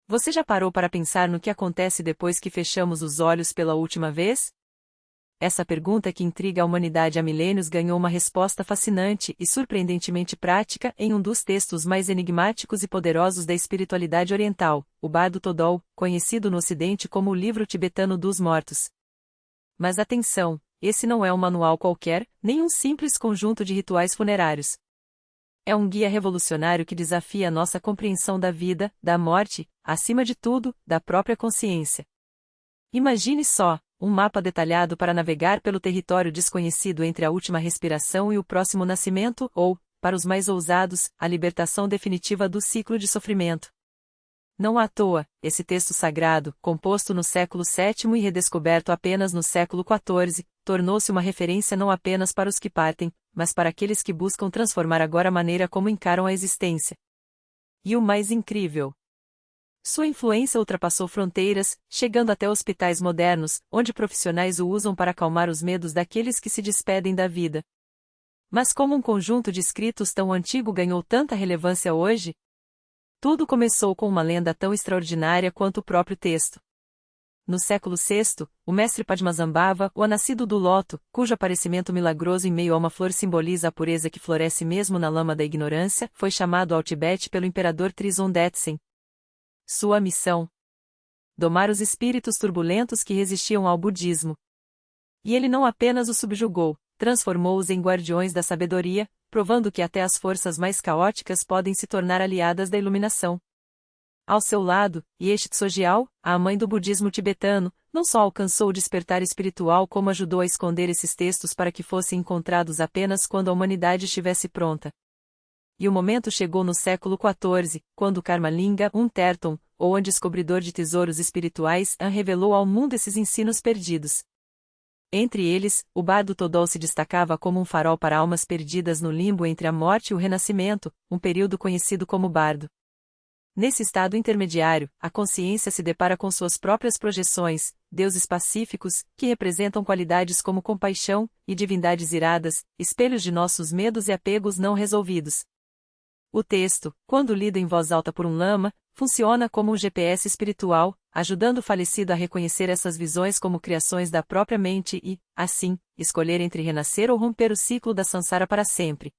Você já parou para pensar no que acontece depois que fechamos os olhos pela última vez? Essa pergunta que intriga a humanidade há milênios ganhou uma resposta fascinante e surpreendentemente prática em um dos textos mais enigmáticos e poderosos da espiritualidade oriental, o Bardo Thodol, conhecido no Ocidente como o Livro Tibetano dos Mortos. Mas atenção, esse não é um manual qualquer, nem um simples conjunto de rituais funerários. É um guia revolucionário que desafia a nossa compreensão da vida, da morte, acima de tudo, da própria consciência. Imagine só, um mapa detalhado para navegar pelo território desconhecido entre a última respiração e o próximo nascimento, ou, para os mais ousados, a libertação definitiva do ciclo de sofrimento. Não à toa, esse texto sagrado, composto no século VII e redescoberto apenas no século XIV, tornou-se uma referência não apenas para os que partem, mas para aqueles que buscam transformar agora a maneira como encaram a existência. E o mais incrível: sua influência ultrapassou fronteiras, chegando até hospitais modernos, onde profissionais o usam para acalmar os medos daqueles que se despedem da vida. Mas como um conjunto de escritos tão antigo ganhou tanta relevância hoje? Tudo começou com uma lenda tão extraordinária quanto o próprio texto. No século VI, o mestre Padmasambhava, o nascido do loto, cujo aparecimento milagroso em meio a uma flor simboliza a pureza que floresce mesmo na lama da ignorância, foi chamado ao Tibete pelo imperador Trizon Detsen. Sua missão: domar os espíritos turbulentos que resistiam ao budismo. E ele não apenas os subjugou, transformou-os em guardiões da sabedoria, provando que até as forças mais caóticas podem se tornar aliadas da iluminação. Ao seu lado, Yeshe Tsogyal, a mãe do budismo tibetano, não só alcançou o despertar espiritual como ajudou a esconder esses textos para que fossem encontrados apenas quando a humanidade estivesse pronta. E o momento chegou no século XIV, quando Karmalinga Terton, ou um descobridor de tesouros espirituais, revelou ao mundo esses ensinos perdidos. Entre eles, o Bardo Thodol se destacava como um farol para almas perdidas no limbo entre a morte e o renascimento, um período conhecido como Bardo. Nesse estado intermediário, a consciência se depara com suas próprias projeções, deuses pacíficos, que representam qualidades como compaixão, e divindades iradas, espelhos de nossos medos e apegos não resolvidos. O texto, quando lido em voz alta por um lama, funciona como um GPS espiritual, ajudando o falecido a reconhecer essas visões como criações da própria mente e, assim, escolher entre renascer ou romper o ciclo da samsara para sempre.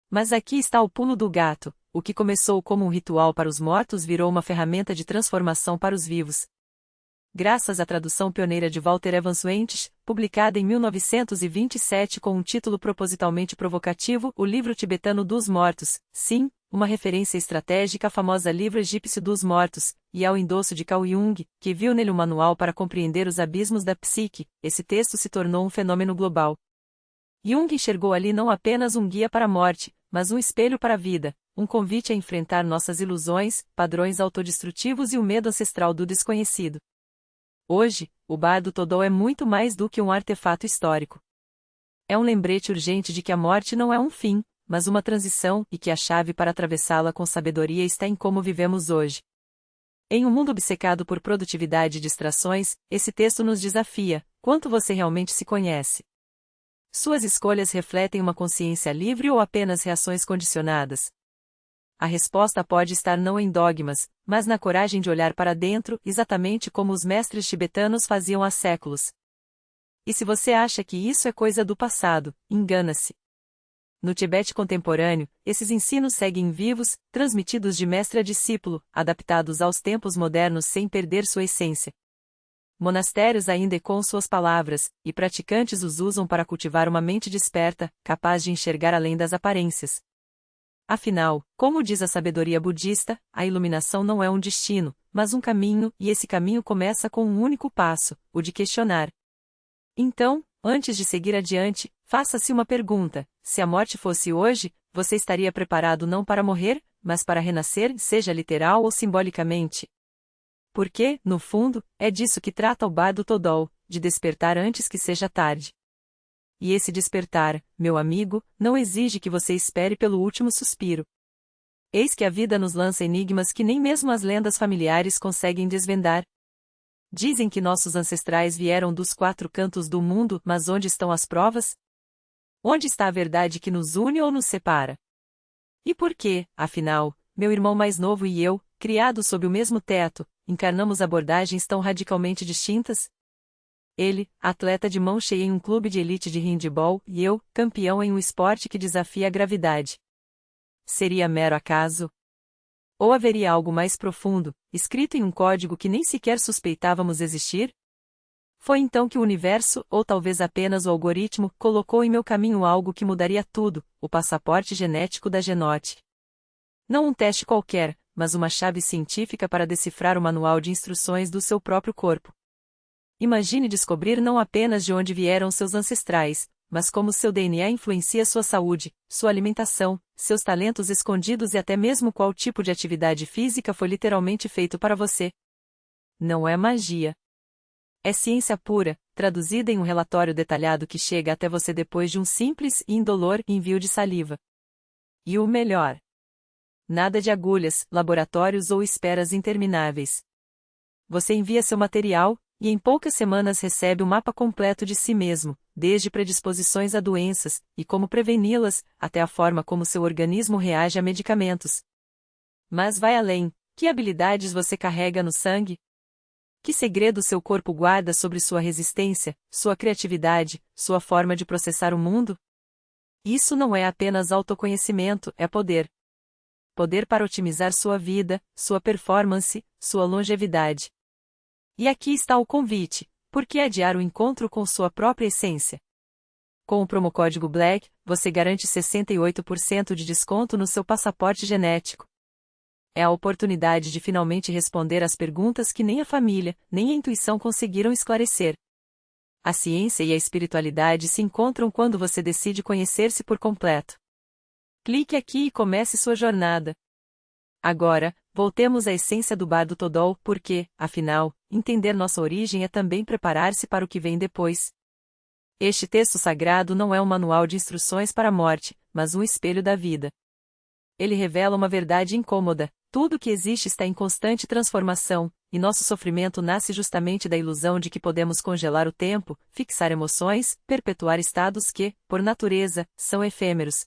Mas aqui está o pulo do gato: o que começou como um ritual para os mortos virou uma ferramenta de transformação para os vivos. Graças à tradução pioneira de Walter Evans Wentz, publicada em 1927 com um título propositalmente provocativo, O Livro Tibetano dos Mortos, sim, uma referência estratégica ao famoso Livro Egípcio dos Mortos, e ao endosso de Carl Jung, que viu nele um manual para compreender os abismos da psique, esse texto se tornou um fenômeno global. Jung enxergou ali não apenas um guia para a morte, mas um espelho para a vida, um convite a enfrentar nossas ilusões, padrões autodestrutivos e o medo ancestral do desconhecido. Hoje, o Bardo Thodol é muito mais do que um artefato histórico. É um lembrete urgente de que a morte não é um fim, mas uma transição, e que a chave para atravessá-la com sabedoria está em como vivemos hoje. Em um mundo obcecado por produtividade e distrações, esse texto nos desafia: quanto você realmente se conhece? Suas escolhas refletem uma consciência livre ou apenas reações condicionadas? A resposta pode estar não em dogmas, mas na coragem de olhar para dentro, exatamente como os mestres tibetanos faziam há séculos. E se você acha que isso é coisa do passado, engana-se. No Tibete contemporâneo, esses ensinos seguem vivos, transmitidos de mestre a discípulo, adaptados aos tempos modernos sem perder sua essência. Monastérios ainda ecoam suas palavras, e praticantes os usam para cultivar uma mente desperta, capaz de enxergar além das aparências. Afinal, como diz a sabedoria budista, a iluminação não é um destino, mas um caminho, e esse caminho começa com um único passo: o de questionar. Então, antes de seguir adiante, faça-se uma pergunta: se a morte fosse hoje, você estaria preparado não para morrer, mas para renascer, seja literal ou simbolicamente? Porque, no fundo, é disso que trata o Bardo Thodol, de despertar antes que seja tarde. E esse despertar, meu amigo, não exige que você espere pelo último suspiro. Eis que a vida nos lança enigmas que nem mesmo as lendas familiares conseguem desvendar. Dizem que nossos ancestrais vieram dos 4 cantos do mundo, mas onde estão as provas? Onde está a verdade que nos une ou nos separa? E por que, afinal, meu irmão mais novo e eu, criados sob o mesmo teto, encarnamos abordagens tão radicalmente distintas? Ele, atleta de mão cheia em um clube de elite de handebol, e eu, campeão em um esporte que desafia a gravidade. Seria mero acaso? Ou haveria algo mais profundo, escrito em um código que nem sequer suspeitávamos existir? Foi então que o universo, ou talvez apenas o algoritmo, colocou em meu caminho algo que mudaria tudo, o passaporte genético da Genote. Não um teste qualquer, mas uma chave científica para decifrar o manual de instruções do seu próprio corpo. Imagine descobrir não apenas de onde vieram seus ancestrais, mas como seu DNA influencia sua saúde, sua alimentação, seus talentos escondidos e até mesmo qual tipo de atividade física foi literalmente feito para você. Não é magia. É ciência pura, traduzida em um relatório detalhado que chega até você depois de um simples e indolor envio de saliva. E o melhor: nada de agulhas, laboratórios ou esperas intermináveis. Você envia seu material, e em poucas semanas recebe o mapa completo de si mesmo, desde predisposições a doenças, e como preveni-las, até a forma como seu organismo reage a medicamentos. Mas vai além: que habilidades você carrega no sangue? Que segredo seu corpo guarda sobre sua resistência, sua criatividade, sua forma de processar o mundo? Isso não é apenas autoconhecimento, é poder. Poder para otimizar sua vida, sua performance, sua longevidade. E aqui está o convite: por que adiar o encontro com sua própria essência? Com o promocódigo BLACK, você garante 68% de desconto no seu passaporte genético. É a oportunidade de finalmente responder às perguntas que nem a família, nem a intuição conseguiram esclarecer. A ciência e a espiritualidade se encontram quando você decide conhecer-se por completo. Clique aqui e comece sua jornada. Agora, voltemos à essência do Bardo Todol, porque, afinal, entender nossa origem é também preparar-se para o que vem depois. Este texto sagrado não é um manual de instruções para a morte, mas um espelho da vida. Ele revela uma verdade incômoda: tudo que existe está em constante transformação, e nosso sofrimento nasce justamente da ilusão de que podemos congelar o tempo, fixar emoções, perpetuar estados que, por natureza, são efêmeros.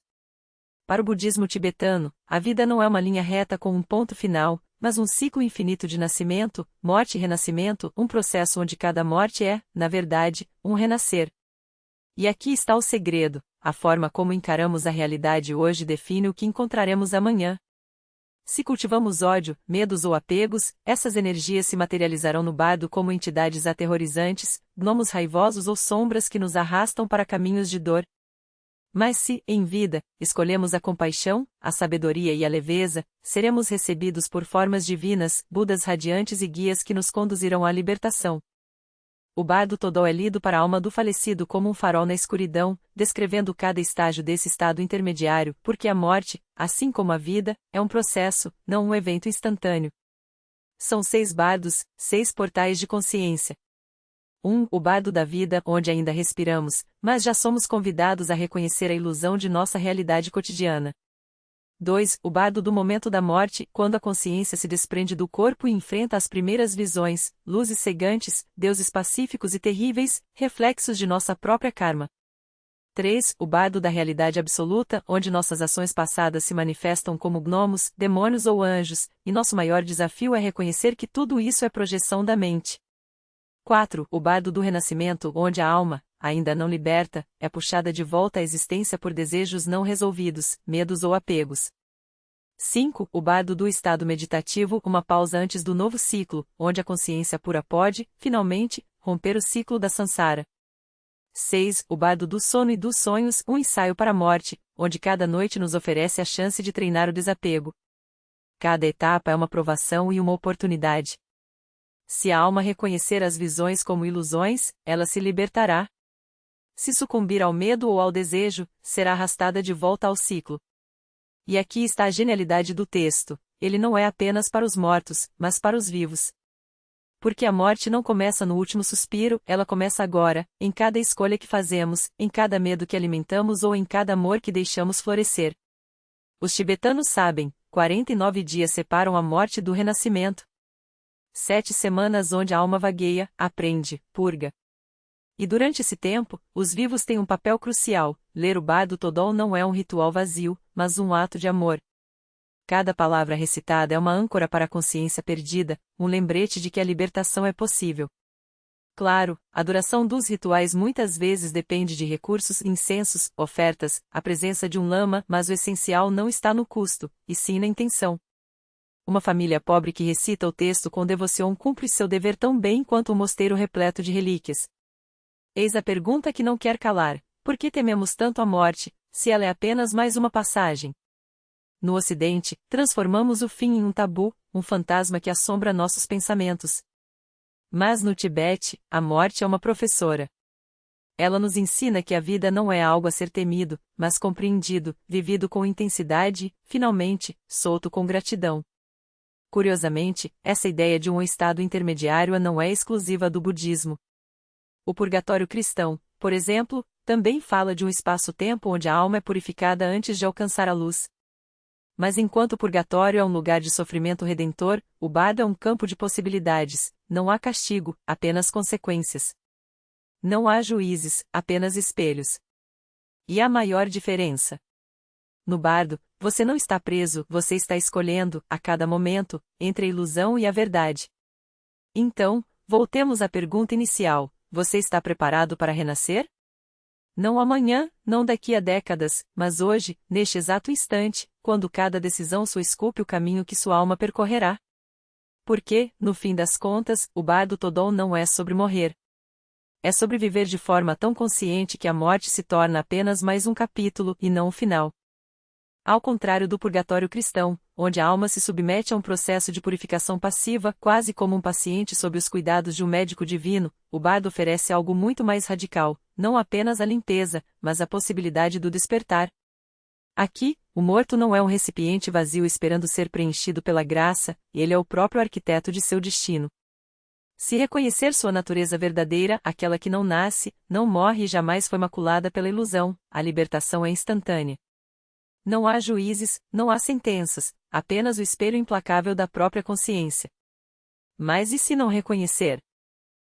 Para o budismo tibetano, a vida não é uma linha reta com um ponto final, mas um ciclo infinito de nascimento, morte e renascimento, um processo onde cada morte é, na verdade, um renascer. E aqui está o segredo: a forma como encaramos a realidade hoje define o que encontraremos amanhã. Se cultivamos ódio, medos ou apegos, essas energias se materializarão no bardo como entidades aterrorizantes, gnomos raivosos ou sombras que nos arrastam para caminhos de dor. Mas se, em vida, escolhemos a compaixão, a sabedoria e a leveza, seremos recebidos por formas divinas, budas radiantes e guias que nos conduzirão à libertação. O Bardo Todol é lido para a alma do falecido como um farol na escuridão, descrevendo cada estágio desse estado intermediário, porque a morte, assim como a vida, é um processo, não um evento instantâneo. São 6 bardos, 6 portais de consciência. 1. O bardo da vida, onde ainda respiramos, mas já somos convidados a reconhecer a ilusão de nossa realidade cotidiana. 2. O bardo do momento da morte, quando a consciência se desprende do corpo e enfrenta as primeiras visões, luzes cegantes, deuses pacíficos e terríveis, reflexos de nossa própria karma. 3. O bardo da realidade absoluta, onde nossas ações passadas se manifestam como gnomos, demônios ou anjos, e nosso maior desafio é reconhecer que tudo isso é projeção da mente. 4. O bardo do renascimento, onde a alma, ainda não liberta, é puxada de volta à existência por desejos não resolvidos, medos ou apegos. 5. O bardo do estado meditativo, uma pausa antes do novo ciclo, onde a consciência pura pode, finalmente, romper o ciclo da sansara. 6. O bardo do sono e dos sonhos, um ensaio para a morte, onde cada noite nos oferece a chance de treinar o desapego. Cada etapa é uma provação e uma oportunidade. Se a alma reconhecer as visões como ilusões, ela se libertará. Se sucumbir ao medo ou ao desejo, será arrastada de volta ao ciclo. E aqui está a genialidade do texto: ele não é apenas para os mortos, mas para os vivos. Porque a morte não começa no último suspiro, ela começa agora, em cada escolha que fazemos, em cada medo que alimentamos ou em cada amor que deixamos florescer. Os tibetanos sabem: 49 dias separam a morte do renascimento. 7 semanas onde a alma vagueia, aprende, purga. E durante esse tempo, os vivos têm um papel crucial: ler o Bardo Todol não é um ritual vazio, mas um ato de amor. Cada palavra recitada é uma âncora para a consciência perdida, um lembrete de que a libertação é possível. Claro, a duração dos rituais muitas vezes depende de recursos, incensos, ofertas, a presença de um lama, mas o essencial não está no custo, e sim na intenção. Uma família pobre que recita o texto com devoção cumpre seu dever tão bem quanto um mosteiro repleto de relíquias. Eis a pergunta que não quer calar: por que tememos tanto a morte, se ela é apenas mais uma passagem? No Ocidente, transformamos o fim em um tabu, um fantasma que assombra nossos pensamentos. Mas no Tibete, a morte é uma professora. Ela nos ensina que a vida não é algo a ser temido, mas compreendido, vivido com intensidade, finalmente, solto com gratidão. Curiosamente, essa ideia de um estado intermediário não é exclusiva do budismo. O purgatório cristão, por exemplo, também fala de um espaço-tempo onde a alma é purificada antes de alcançar a luz. Mas enquanto o purgatório é um lugar de sofrimento redentor, o bardo é um campo de possibilidades. Não há castigo, apenas consequências. Não há juízes, apenas espelhos. E a maior diferença? No bardo, você não está preso, você está escolhendo, a cada momento, entre a ilusão e a verdade. Então, voltemos à pergunta inicial: você está preparado para renascer? Não amanhã, não daqui a décadas, mas hoje, neste exato instante, quando cada decisão sua esculpe o caminho que sua alma percorrerá. Porque, no fim das contas, o bardo Todon não é sobre morrer. É sobre viver de forma tão consciente que a morte se torna apenas mais um capítulo e não o final. Ao contrário do purgatório cristão, onde a alma se submete a um processo de purificação passiva, quase como um paciente sob os cuidados de um médico divino, o bardo oferece algo muito mais radical, não apenas a limpeza, mas a possibilidade do despertar. Aqui, o morto não é um recipiente vazio esperando ser preenchido pela graça, ele é o próprio arquiteto de seu destino. Se reconhecer sua natureza verdadeira, aquela que não nasce, não morre e jamais foi maculada pela ilusão, a libertação é instantânea. Não há juízes, não há sentenças, apenas o espelho implacável da própria consciência. Mas e se não reconhecer?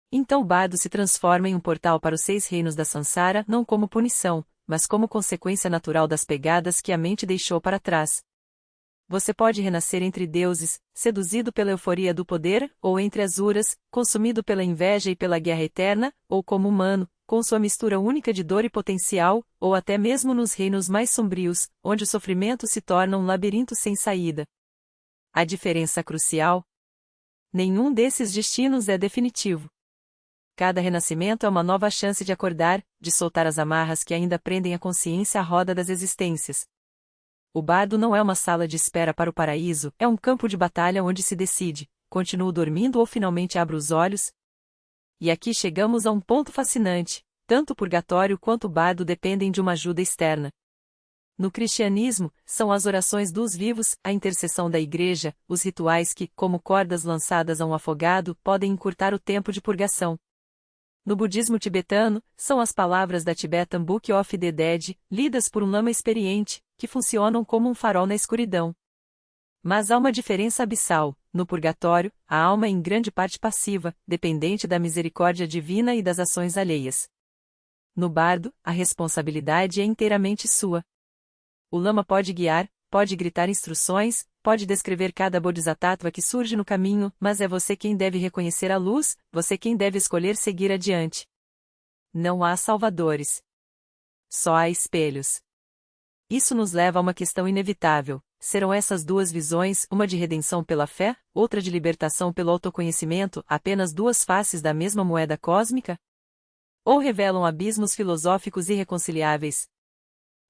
Então o bardo se transforma em um portal para os 6 reinos da Sansara, não como punição, mas como consequência natural das pegadas que a mente deixou para trás. Você pode renascer entre deuses, seduzido pela euforia do poder, ou entre azuras, consumido pela inveja e pela guerra eterna, ou como humano, com sua mistura única de dor e potencial, ou até mesmo nos reinos mais sombrios, onde o sofrimento se torna um labirinto sem saída. A diferença crucial? Nenhum desses destinos é definitivo. Cada renascimento é uma nova chance de acordar, de soltar as amarras que ainda prendem a consciência à roda das existências. O bardo não é uma sala de espera para o paraíso, é um campo de batalha onde se decide: continuo dormindo ou finalmente abro os olhos? E aqui chegamos a um ponto fascinante: tanto o purgatório quanto o bardo dependem de uma ajuda externa. No cristianismo, são as orações dos vivos, a intercessão da igreja, os rituais que, como cordas lançadas a um afogado, podem encurtar o tempo de purgação. No budismo tibetano, são as palavras da Tibetan Book of the Dead, lidas por um lama experiente, que funcionam como um farol na escuridão. Mas há uma diferença abissal: no purgatório, a alma é em grande parte passiva, dependente da misericórdia divina e das ações alheias. No bardo, a responsabilidade é inteiramente sua. O lama pode guiar, pode gritar instruções, pode descrever cada bodhisattva que surge no caminho, mas é você quem deve reconhecer a luz, você quem deve escolher seguir adiante. Não há salvadores. Só há espelhos. Isso nos leva a uma questão inevitável: serão essas duas visões, uma de redenção pela fé, outra de libertação pelo autoconhecimento, apenas duas faces da mesma moeda cósmica? Ou revelam abismos filosóficos irreconciliáveis?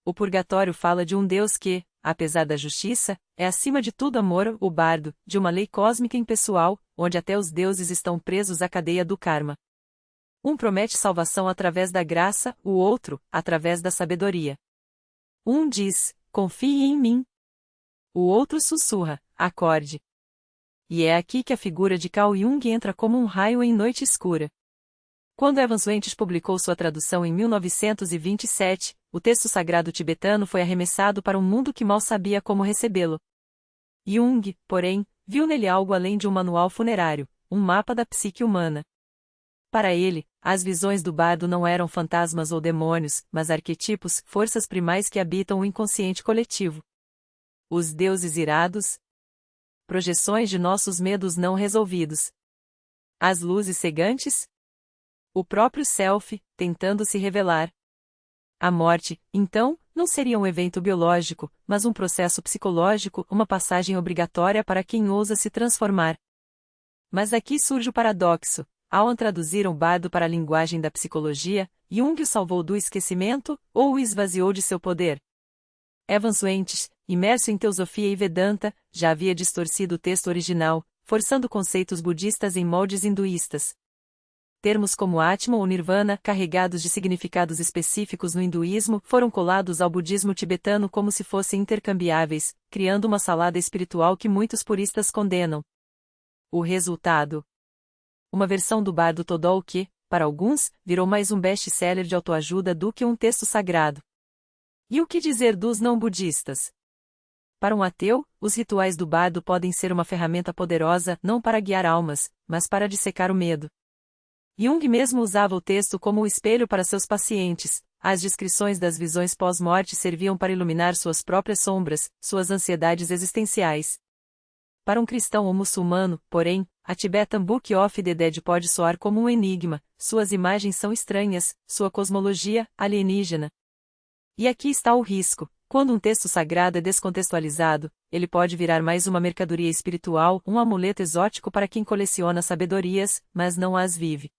O purgatório fala de um Deus que, apesar da justiça, é acima de tudo amor, o bardo, de uma lei cósmica impessoal, onde até os deuses estão presos à cadeia do karma. Um promete salvação através da graça, o outro, através da sabedoria. Um diz: confie em mim. O outro sussurra: acorde. E é aqui que a figura de Carl Jung entra como um raio em noite escura. Quando Evans Wentz publicou sua tradução em 1927, o texto sagrado tibetano foi arremessado para um mundo que mal sabia como recebê-lo. Jung, porém, viu nele algo além de um manual funerário, um mapa da psique humana. Para ele, as visões do bardo não eram fantasmas ou demônios, mas arquetipos, forças primais que habitam o inconsciente coletivo. Os deuses irados. Projeções de nossos medos não resolvidos. As luzes cegantes. O próprio self, tentando se revelar. A morte, então, não seria um evento biológico, mas um processo psicológico, uma passagem obrigatória para quem ousa se transformar. Mas aqui surge o paradoxo. Ao traduzir um bardo para a linguagem da psicologia, Jung o salvou do esquecimento, ou o esvaziou de seu poder. Evans Wentz, imerso em teosofia e Vedanta, já havia distorcido o texto original, forçando conceitos budistas em moldes hinduístas. Termos como Atman ou Nirvana, carregados de significados específicos no hinduísmo, foram colados ao budismo tibetano como se fossem intercambiáveis, criando uma salada espiritual que muitos puristas condenam. O resultado: uma versão do bardo Todol que, para alguns, virou mais um best-seller de autoajuda do que um texto sagrado. E o que dizer dos não-budistas? Para um ateu, os rituais do bardo podem ser uma ferramenta poderosa não para guiar almas, mas para dissecar o medo. Jung mesmo usava o texto como um espelho para seus pacientes. As descrições das visões pós-morte serviam para iluminar suas próprias sombras, suas ansiedades existenciais. Para um cristão ou muçulmano, porém, a Tibetan Book of the Dead pode soar como um enigma, suas imagens são estranhas, sua cosmologia, alienígena. E aqui está o risco: quando um texto sagrado é descontextualizado, ele pode virar mais uma mercadoria espiritual, um amuleto exótico para quem coleciona sabedorias, mas não as vive.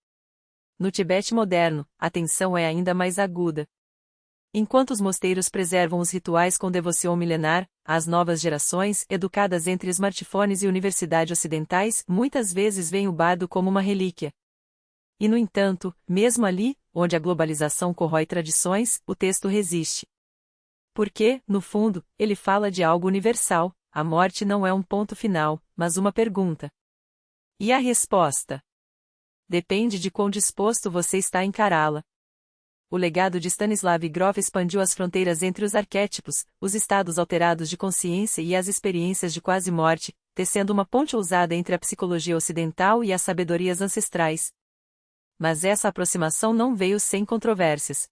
No Tibete moderno, a tensão é ainda mais aguda. Enquanto os mosteiros preservam os rituais com devoção milenar, as novas gerações, educadas entre smartphones e universidade ocidentais, muitas vezes veem o bardo como uma relíquia. E no entanto, mesmo ali, onde a globalização corrói tradições, o texto resiste. Porque, no fundo, ele fala de algo universal: a morte não é um ponto final, mas uma pergunta. E a resposta? Depende de quão disposto você está a encará-la. O legado de Stanislav Grof expandiu as fronteiras entre os arquétipos, os estados alterados de consciência e as experiências de quase-morte, tecendo uma ponte ousada entre a psicologia ocidental e as sabedorias ancestrais. Mas essa aproximação não veio sem controvérsias.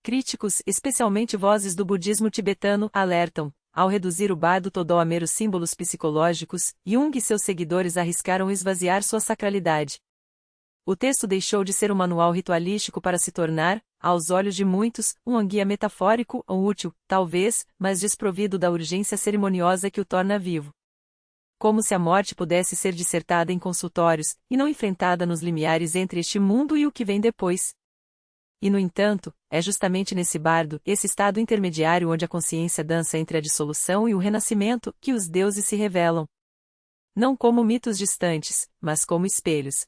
Críticos, especialmente vozes do budismo tibetano, alertam: ao reduzir o bardo Todol a meros símbolos psicológicos, Jung e seus seguidores arriscaram esvaziar sua sacralidade. O texto deixou de ser um manual ritualístico para se tornar, aos olhos de muitos, um guia metafórico, ou útil, talvez, mas desprovido da urgência cerimoniosa que o torna vivo. Como se a morte pudesse ser dissertada em consultórios, e não enfrentada nos limiares entre este mundo e o que vem depois. E no entanto, é justamente nesse bardo, esse estado intermediário onde a consciência dança entre a dissolução e o renascimento, que os deuses se revelam. Não como mitos distantes, mas como espelhos.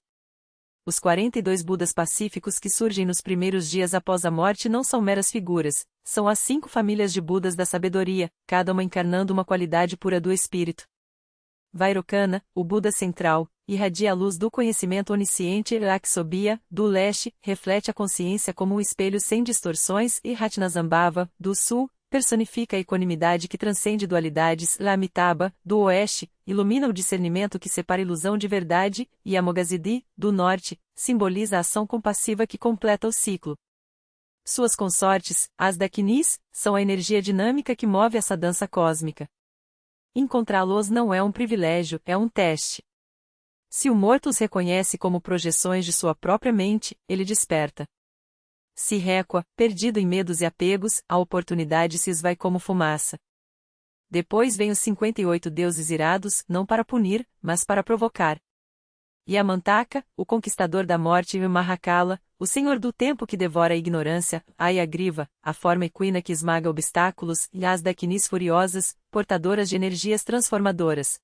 Os 42 Budas pacíficos que surgem nos primeiros dias após a morte não são meras figuras, são as 5 famílias de Budas da sabedoria, cada uma encarnando uma qualidade pura do espírito. Vairocana, o Buda central, irradia a luz do conhecimento onisciente. Aksobhya, do leste, reflete a consciência como um espelho sem distorções. E Ratnasambhava, do sul, personifica a equanimidade que transcende dualidades. Amitabha, do oeste, ilumina o discernimento que separa ilusão de verdade. E Amoghasiddhi, do norte, simboliza a ação compassiva que completa o ciclo. Suas consortes, as Dakinis, são a energia dinâmica que move essa dança cósmica. Encontrá-los não é um privilégio, é um teste. Se o morto os reconhece como projeções de sua própria mente, ele desperta. Se recua, perdido em medos e apegos, a oportunidade se esvai como fumaça. Depois vem os 58 deuses irados, não para punir, mas para provocar. Yamantaka, o conquistador da morte, e Mahakala, o senhor do tempo que devora a ignorância, Ayagriva, a forma equina que esmaga obstáculos, e as Dakinis furiosas, portadoras de energias transformadoras.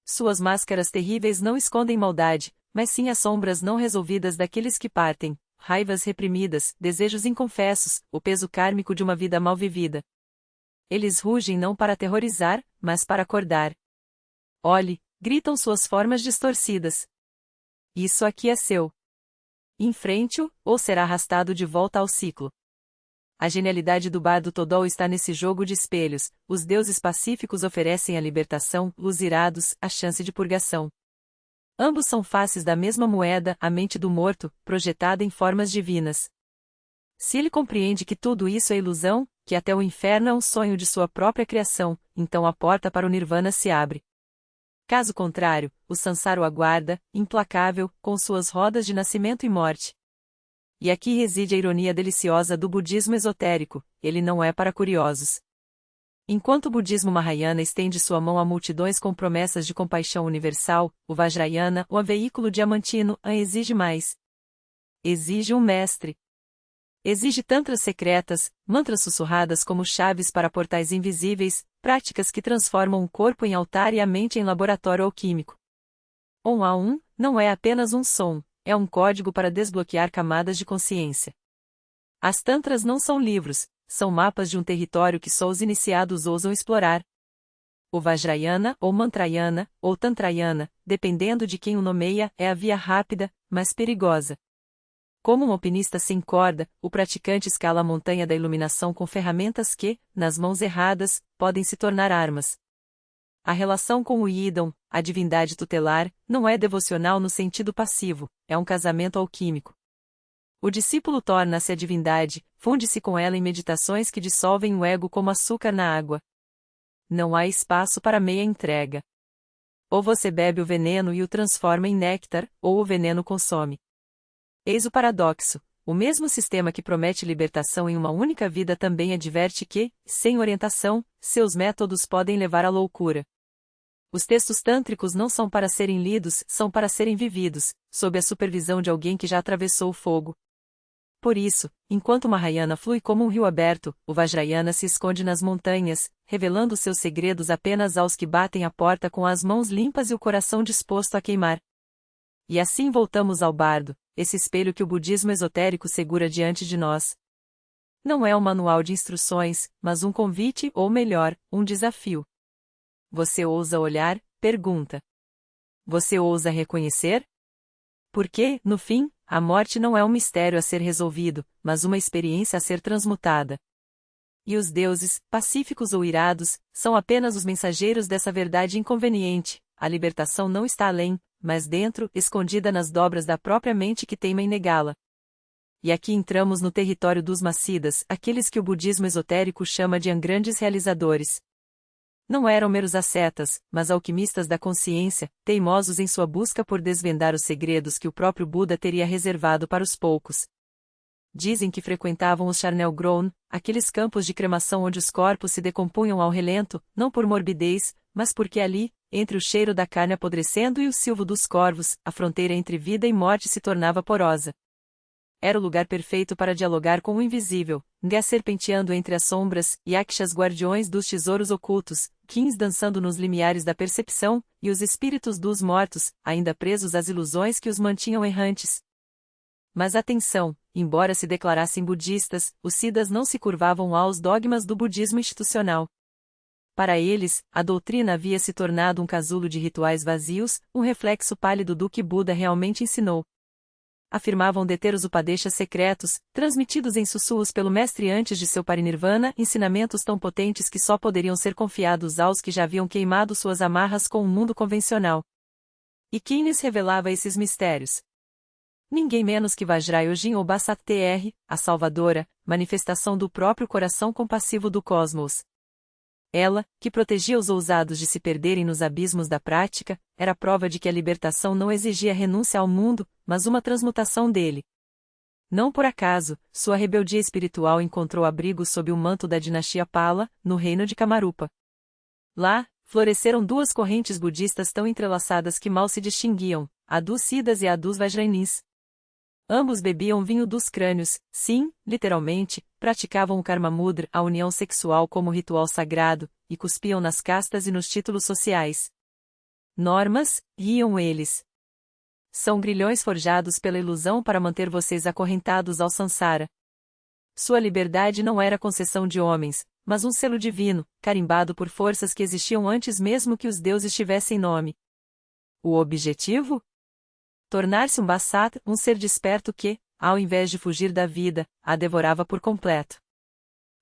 Suas máscaras terríveis não escondem maldade, mas sim as sombras não resolvidas daqueles que partem, raivas reprimidas, desejos inconfessos, o peso kármico de uma vida mal vivida. Eles rugem não para aterrorizar, mas para acordar. Olhe, gritam suas formas distorcidas. Isso aqui é seu. Enfrente-o, ou será arrastado de volta ao ciclo. A genialidade do bardo Todol está nesse jogo de espelhos. Os deuses pacíficos oferecem a libertação, os irados, a chance de purgação. Ambos são faces da mesma moeda, a mente do morto, projetada em formas divinas. Se ele compreende que tudo isso é ilusão, que até o inferno é um sonho de sua própria criação, então a porta para o Nirvana se abre. Caso contrário, o Sansara o aguarda, implacável, com suas rodas de nascimento e morte. E aqui reside a ironia deliciosa do budismo esotérico, ele não é para curiosos. Enquanto o budismo Mahayana estende sua mão a multidões com promessas de compaixão universal, o Vajrayana, o veículo diamantino, exige mais. Exige um mestre. Exige tantras secretas, mantras sussurradas como chaves para portais invisíveis, práticas que transformam o corpo em altar e a mente em laboratório alquímico. Om a um não é apenas um som, é um código para desbloquear camadas de consciência. As tantras não são livros, são mapas de um território que só os iniciados ousam explorar. O Vajrayana, ou Mantrayana, ou Tantrayana, dependendo de quem o nomeia, é a via rápida, mas perigosa. Como um alpinista sem corda, o praticante escala a montanha da iluminação com ferramentas que, nas mãos erradas, podem se tornar armas. A relação com o Idam, a divindade tutelar, não é devocional no sentido passivo, é um casamento alquímico. O discípulo torna-se a divindade, funde-se com ela em meditações que dissolvem o ego como açúcar na água. Não há espaço para meia entrega. Ou você bebe o veneno e o transforma em néctar, ou o veneno consome. Eis o paradoxo: o mesmo sistema que promete libertação em uma única vida também adverte que, sem orientação, seus métodos podem levar à loucura. Os textos tântricos não são para serem lidos, são para serem vividos, sob a supervisão de alguém que já atravessou o fogo. Por isso, enquanto o Mahayana flui como um rio aberto, o Vajrayana se esconde nas montanhas, revelando seus segredos apenas aos que batem a porta com as mãos limpas e o coração disposto a queimar. E assim voltamos ao bardo, esse espelho que o budismo esotérico segura diante de nós. Não é um manual de instruções, mas um convite ou melhor, um desafio. Você ousa olhar? Pergunta. Você ousa reconhecer? Porque, no fim, a morte não é um mistério a ser resolvido, mas uma experiência a ser transmutada. E os deuses, pacíficos ou irados, são apenas os mensageiros dessa verdade inconveniente: a libertação não está além, mas dentro, escondida nas dobras da própria mente que teima em negá-la. E aqui entramos no território dos Massidas, aqueles que o budismo esotérico chama de grandes realizadores. Não eram meros ascetas, mas alquimistas da consciência, teimosos em sua busca por desvendar os segredos que o próprio Buda teria reservado para os poucos. Dizem que frequentavam os charnel ground, aqueles campos de cremação onde os corpos se decompunham ao relento, não por morbidez, mas porque ali, entre o cheiro da carne apodrecendo e o silvo dos corvos, a fronteira entre vida e morte se tornava porosa. Era o lugar perfeito para dialogar com o invisível, Ngé serpenteando entre as sombras, Yakshas guardiões dos tesouros ocultos, Kins dançando nos limiares da percepção, e os espíritos dos mortos, ainda presos às ilusões que os mantinham errantes. Mas atenção, embora se declarassem budistas, os Siddhas não se curvavam aos dogmas do budismo institucional. Para eles, a doutrina havia se tornado um casulo de rituais vazios, um reflexo pálido do que Buda realmente ensinou. Afirmavam deter os Upadeshas secretos, transmitidos em sussurros pelo mestre antes de seu parinirvana, ensinamentos tão potentes que só poderiam ser confiados aos que já haviam queimado suas amarras com o mundo convencional. E quem lhes revelava esses mistérios? Ninguém menos que Vajrayogin ou Basat Tr, a Salvadora, manifestação do próprio coração compassivo do cosmos. Ela, que protegia os ousados de se perderem nos abismos da prática, era prova de que a libertação não exigia renúncia ao mundo, mas uma transmutação dele. Não por acaso, sua rebeldia espiritual encontrou abrigo sob o manto da dinastia Pala, no reino de Kamarupa. Lá, floresceram duas correntes budistas tão entrelaçadas que mal se distinguiam, a dos Siddhas e a dos Vajrayanis. Ambos bebiam vinho dos crânios, sim, literalmente, praticavam o Karma Mudra, a união sexual como ritual sagrado, e cuspiam nas castas e nos títulos sociais. Normas, riam eles. São grilhões forjados pela ilusão para manter vocês acorrentados ao Sansara. Sua liberdade não era concessão de homens, mas um selo divino, carimbado por forças que existiam antes mesmo que os deuses tivessem nome. O objetivo? Tornar-se um Basat, um ser desperto que, ao invés de fugir da vida, a devorava por completo.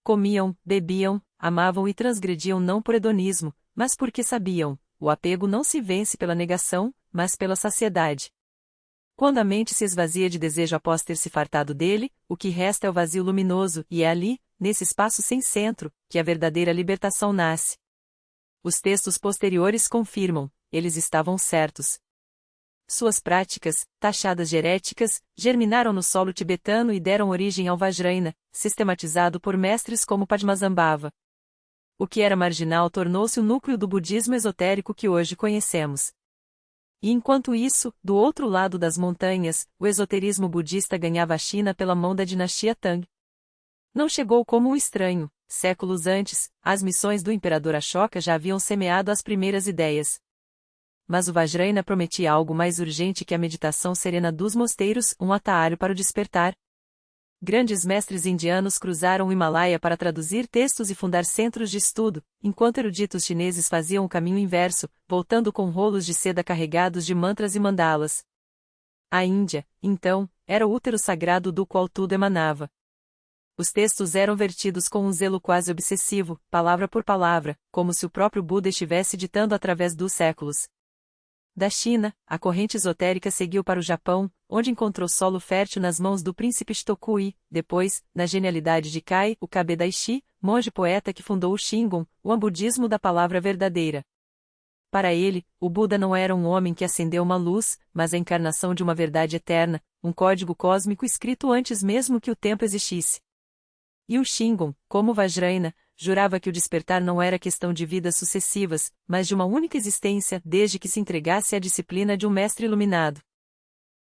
Comiam, bebiam, amavam e transgrediam não por hedonismo, mas porque sabiam, o apego não se vence pela negação, mas pela saciedade. Quando a mente se esvazia de desejo após ter se fartado dele, o que resta é o vazio luminoso, e é ali, nesse espaço sem centro, que a verdadeira libertação nasce. Os textos posteriores confirmam, eles estavam certos. Suas práticas, taxadas de heréticas, germinaram no solo tibetano e deram origem ao Vajrayana, sistematizado por mestres como Padmasambhava. O que era marginal tornou-se o núcleo do budismo esotérico que hoje conhecemos. E enquanto isso, do outro lado das montanhas, o esoterismo budista ganhava a China pela mão da dinastia Tang. Não chegou como um estranho, séculos antes, as missões do imperador Ashoka já haviam semeado as primeiras ideias. Mas o Vajrayana prometia algo mais urgente que a meditação serena dos mosteiros, um atalho para o despertar. Grandes mestres indianos cruzaram o Himalaia para traduzir textos e fundar centros de estudo, enquanto eruditos chineses faziam o caminho inverso, voltando com rolos de seda carregados de mantras e mandalas. A Índia, então, era o útero sagrado do qual tudo emanava. Os textos eram vertidos com um zelo quase obsessivo, palavra por palavra, como se o próprio Buda estivesse ditando através dos séculos. Da China, a corrente esotérica seguiu para o Japão, onde encontrou solo fértil nas mãos do príncipe Shitoku e, depois, na genialidade de Kai, o Kabe Daishi, monge poeta que fundou o Shingon, o ambudismo da palavra verdadeira. Para ele, o Buda não era um homem que acendeu uma luz, mas a encarnação de uma verdade eterna, um código cósmico escrito antes mesmo que o tempo existisse. E o Shingon, como Vajrayana, jurava que o despertar não era questão de vidas sucessivas, mas de uma única existência, desde que se entregasse à disciplina de um mestre iluminado.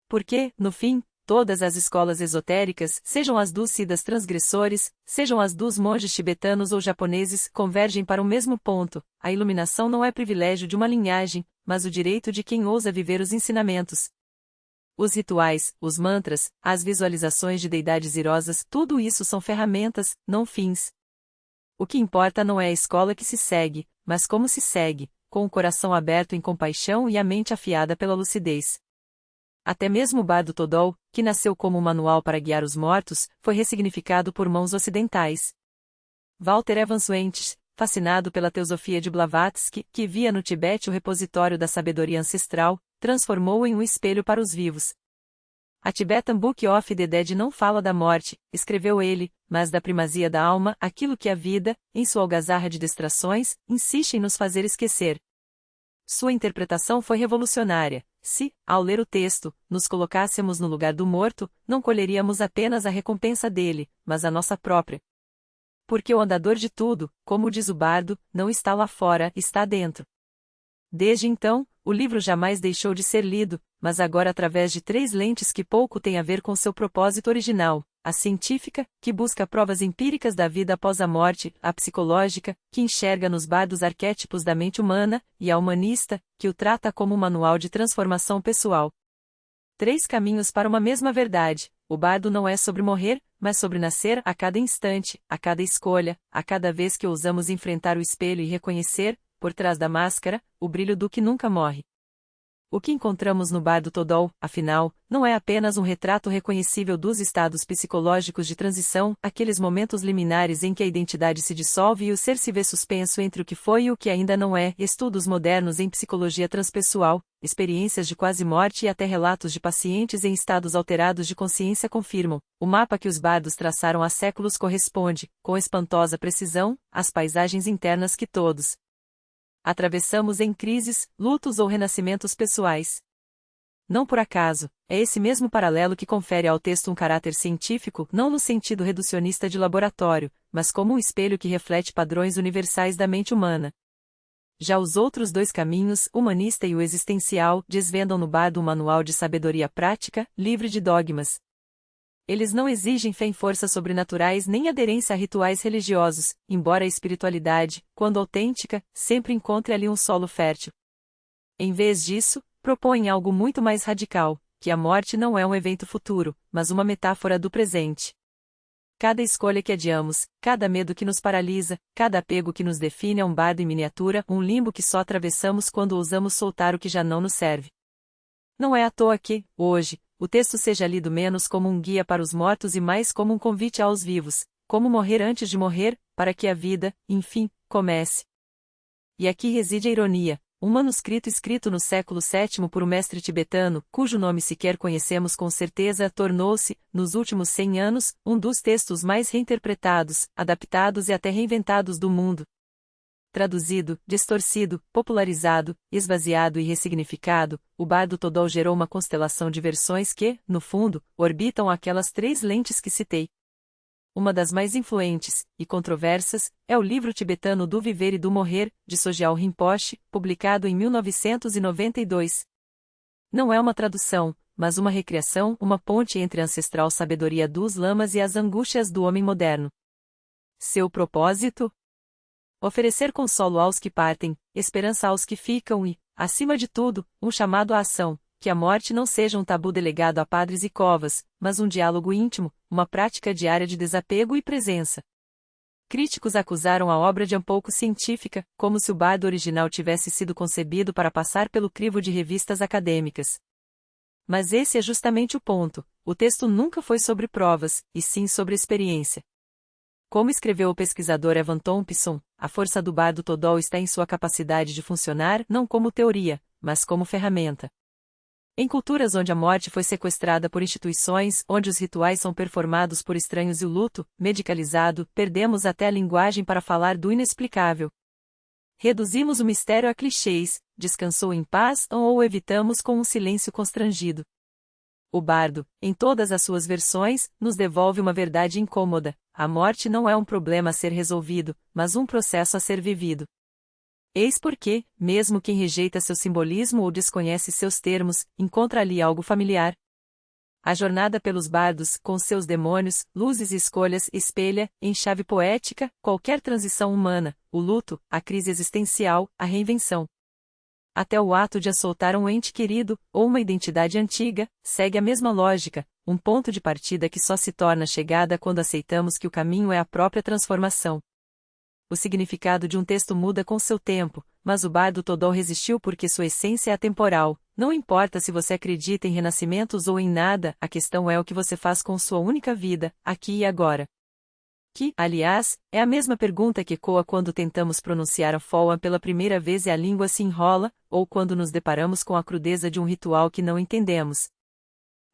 Porque, no fim, todas as escolas esotéricas, sejam as dos siddhas transgressores, sejam as dos monges tibetanos ou japoneses, convergem para o mesmo ponto: a iluminação não é privilégio de uma linhagem, mas o direito de quem ousa viver os ensinamentos. Os rituais, os mantras, as visualizações de deidades irosas, tudo isso são ferramentas, não fins. O que importa não é a escola que se segue, mas como se segue, com o coração aberto em compaixão e a mente afiada pela lucidez. Até mesmo o Bardo Todol, que nasceu como um manual para guiar os mortos, foi ressignificado por mãos ocidentais. Walter Evans Wentz, fascinado pela teosofia de Blavatsky, que via no Tibete o repositório da sabedoria ancestral, transformou-o em um espelho para os vivos. A Tibetan Book of the Dead não fala da morte, escreveu ele, mas da primazia da alma, aquilo que a vida, em sua algazarra de distrações, insiste em nos fazer esquecer. Sua interpretação foi revolucionária. Se, ao ler o texto, nos colocássemos no lugar do morto, não colheríamos apenas a recompensa dele, mas a nossa própria. Porque o andador de tudo, como diz o bardo, não está lá fora, está dentro. Desde então, o livro jamais deixou de ser lido, mas agora através de 3 lentes que pouco têm a ver com seu propósito original: a científica, que busca provas empíricas da vida após a morte, a psicológica, que enxerga nos bardos arquétipos da mente humana, e a humanista, que o trata como um manual de transformação pessoal. 3 caminhos para uma mesma verdade: o bardo não é sobre morrer, mas sobre nascer a cada instante, a cada escolha, a cada vez que ousamos enfrentar o espelho e reconhecer, por trás da máscara, o brilho do que nunca morre. O que encontramos no Bardo Todol, afinal, não é apenas um retrato reconhecível dos estados psicológicos de transição, aqueles momentos liminares em que a identidade se dissolve e o ser se vê suspenso entre o que foi e o que ainda não é, estudos modernos em psicologia transpessoal, experiências de quase morte e até relatos de pacientes em estados alterados de consciência confirmam: o mapa que os bardos traçaram há séculos corresponde, com espantosa precisão, às paisagens internas que todos atravessamos em crises, lutos ou renascimentos pessoais. Não por acaso, é esse mesmo paralelo que confere ao texto um caráter científico, não no sentido reducionista de laboratório, mas como um espelho que reflete padrões universais da mente humana. Já os outros 2 caminhos, humanista e o existencial, desvendam no bardo um manual de sabedoria prática, livre de dogmas. Eles não exigem fé em forças sobrenaturais nem aderência a rituais religiosos, embora a espiritualidade, quando autêntica, sempre encontre ali um solo fértil. Em vez disso, propõem algo muito mais radical: que a morte não é um evento futuro, mas uma metáfora do presente. Cada escolha que adiamos, cada medo que nos paralisa, cada apego que nos define é um bardo em miniatura, um limbo que só atravessamos quando ousamos soltar o que já não nos serve. Não é à toa que, hoje, o texto seja lido menos como um guia para os mortos e mais como um convite aos vivos: como morrer antes de morrer, para que a vida, enfim, comece. E aqui reside a ironia: Um manuscrito escrito no século VII por um mestre tibetano, cujo nome sequer conhecemos com certeza, tornou-se, nos últimos 100 anos, um dos textos mais reinterpretados, adaptados e até reinventados do mundo. Traduzido, distorcido, popularizado, esvaziado e ressignificado, o Bardo Todol gerou uma constelação de versões que, no fundo, orbitam aquelas três lentes que citei. Uma das mais influentes, e controversas, é o livro tibetano Do Viver e do Morrer, de Sogyal Rinpoche, publicado em 1992. Não é uma tradução, mas uma recriação, uma ponte entre a ancestral sabedoria dos lamas e as angústias do homem moderno. Seu propósito? Oferecer consolo aos que partem, esperança aos que ficam e, acima de tudo, um chamado à ação, que a morte não seja um tabu delegado a padres e covas, mas um diálogo íntimo, uma prática diária de desapego e presença. Críticos acusaram a obra de um pouco científica, como se o bardo original tivesse sido concebido para passar pelo crivo de revistas acadêmicas. Mas esse é justamente o ponto: o texto nunca foi sobre provas, e sim sobre experiência. Como escreveu o pesquisador Evan Thompson, a força do Bardo Todol está em sua capacidade de funcionar não como teoria, mas como ferramenta. Em culturas onde a morte foi sequestrada por instituições, onde os rituais são performados por estranhos e o luto, medicalizado, perdemos até a linguagem para falar do inexplicável. Reduzimos o mistério a clichês, descansou em paz ou o evitamos com um silêncio constrangido. O bardo, em todas as suas versões, nos devolve uma verdade incômoda: a morte não é um problema a ser resolvido, mas um processo a ser vivido. Eis porque, mesmo quem rejeita seu simbolismo ou desconhece seus termos, encontra ali algo familiar. A jornada pelos bardos, com seus demônios, luzes e escolhas, espelha, em chave poética, qualquer transição humana, o luto, a crise existencial, a reinvenção. Até o ato de assoltar um ente querido, ou uma identidade antiga, segue a mesma lógica, um ponto de partida que só se torna chegada quando aceitamos que o caminho é a própria transformação. O significado de um texto muda com seu tempo, mas o Bardo Todol resistiu porque sua essência é atemporal. Não importa se você acredita em renascimentos ou em nada, a questão é o que você faz com sua única vida, aqui e agora. Que, aliás, é a mesma pergunta que ecoa quando tentamos pronunciar a Foa pela primeira vez e a língua se enrola, ou quando nos deparamos com a crudeza de um ritual que não entendemos.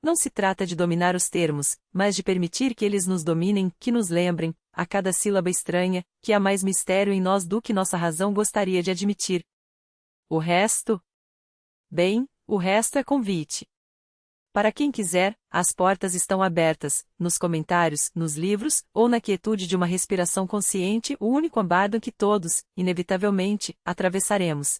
Não se trata de dominar os termos, mas de permitir que eles nos dominem, que nos lembrem, a cada sílaba estranha, que há mais mistério em nós do que nossa razão gostaria de admitir. O resto? Bem, o resto é convite. Para quem quiser, as portas estão abertas, nos comentários, nos livros, ou na quietude de uma respiração consciente, o único bardo que todos, inevitavelmente, atravessaremos.